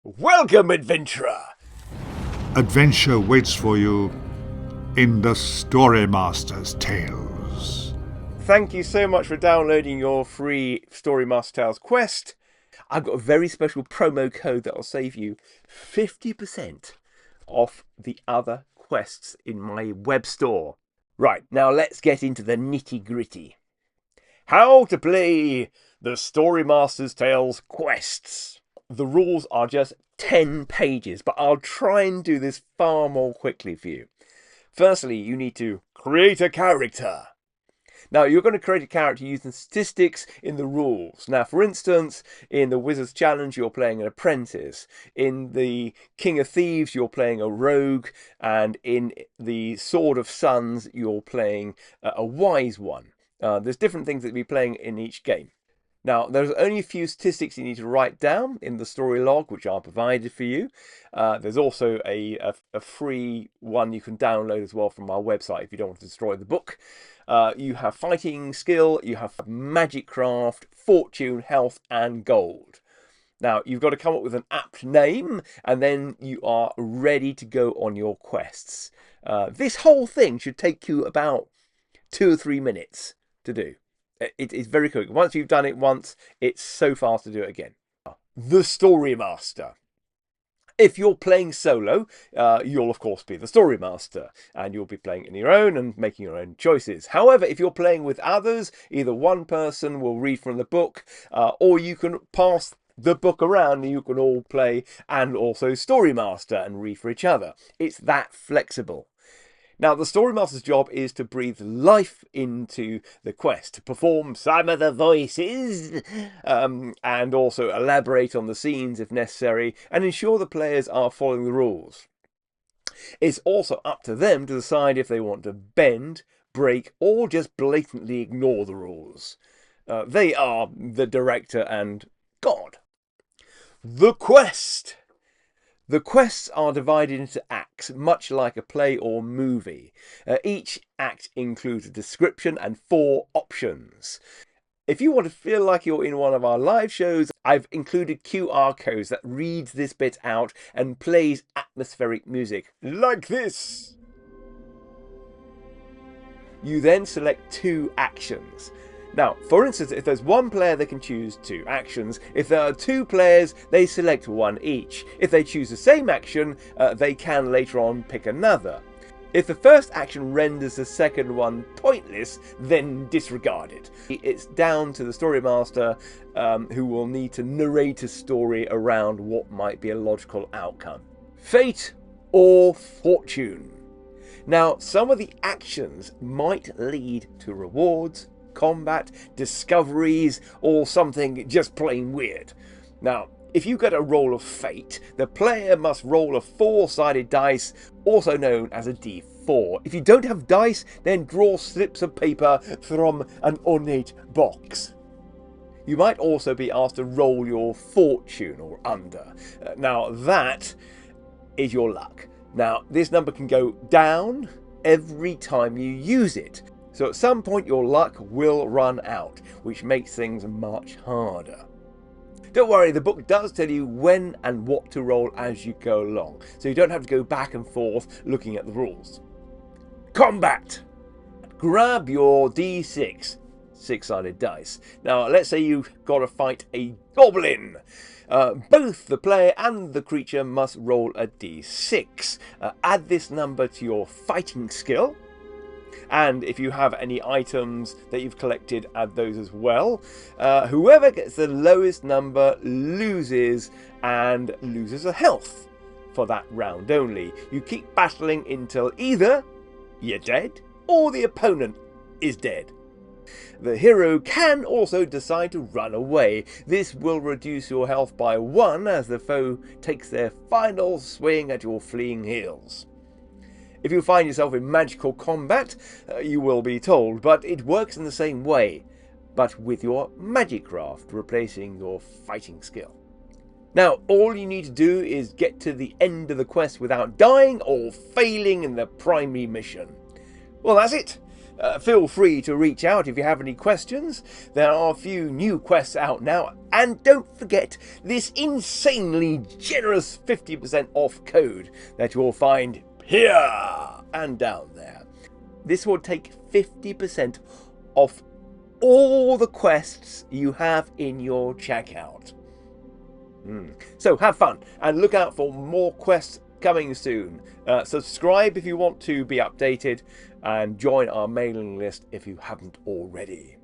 Welcome, adventurer! Adventure waits for you in the Storymaster's Tales. Thank you so much for downloading your free Storymaster Tales quest. I've got a very special promo code that will save you 50% off the other quests in my web store. Right, now let's get into the nitty-gritty. How to play the Storymaster's Tales quests. The rules are just 10 pages, but I'll try and do this far more quickly for you. Firstly, you need to create a character. Now, you're going to create a character using statistics in the rules. Now, for instance, in the Wizard's Challenge, you're playing an apprentice. In the King of Thieves, you're playing a rogue. And in the Sword of Suns, you're playing a wise one. There's different things that you'll be playing in each game. Now, there's only a few statistics you need to write down in the story log, which are provided for you. There's also a free one you can download as well from our website if you don't want to destroy the book. You have fighting skill, you have magic craft, fortune, health, and gold. Now, you've got to come up with an apt name, and then you are ready to go on your quests. This whole thing should take you about 2 or 3 minutes to do. It is very quick. Once you've done it once, it's so fast to do it again. The Storymaster. If you're playing solo, you'll of course be the Storymaster, and you'll be playing on your own and making your own choices. However, if you're playing with others, either one person will read from the book, or you can pass the book around and you can all play and also Storymaster and read for each other. It's that flexible. Now, the Storymaster's job is to breathe life into the quest, to perform some of the voices, and also elaborate on the scenes if necessary, and ensure the players are following the rules. It's also up to them to decide if they want to bend, break, or just blatantly ignore the rules. They are the director and God. The quest. The quests are divided into acts, much like a play or movie. Each act includes a description and 4 options. If you want to feel like you're in one of our live shows, I've included QR codes that reads this bit out and plays atmospheric music, like this. You then select 2 actions. Now, for instance, if there's 1 player, they can choose 2 actions. If there are 2 players, they select 1 each. If they choose the same action, they can later on pick another. If the first action renders the second one pointless, then disregard it. It's down to the Storymaster, who will need to narrate a story around what might be a logical outcome. Fate or fortune. Now, some of the actions might lead to rewards, combat, discoveries, or something just plain weird. Now, if you get a roll of fate, the player must roll a 4-sided dice, also known as a D4. If you don't have dice, then draw slips of paper from an ornate box. You might also be asked to roll your fortune or under. Now, that is your luck. Now, this number can go down every time you use it. So at some point your luck will run out, which makes things much harder. Don't worry, the book does tell you when and what to roll as you go along, so you don't have to go back and forth looking at the rules. Combat! Grab your D6, 6-sided dice. Now let's say you've got to fight a goblin. Both the player and the creature must roll a D6. Add this number to your fighting skill. And if you have any items that you've collected, add those as well. Whoever gets the lowest number loses, and loses a health for that round only. You keep battling until either you're dead or the opponent is dead. The hero can also decide to run away. This will reduce your health by 1 as the foe takes their final swing at your fleeing heels. If you find yourself in magical combat, you will be told, but it works in the same way, but with your magic craft replacing your fighting skill. Now, all you need to do is get to the end of the quest without dying or failing in the primary mission. Well, that's it. Feel free to reach out if you have any questions. There are a few new quests out now And don't forget this insanely generous 50% off code that you'll find here and down there. This will take 50% off all the quests you have in your checkout. So have fun and look out for more quests coming soon. Subscribe if you want to be updated and join our mailing list if you haven't already.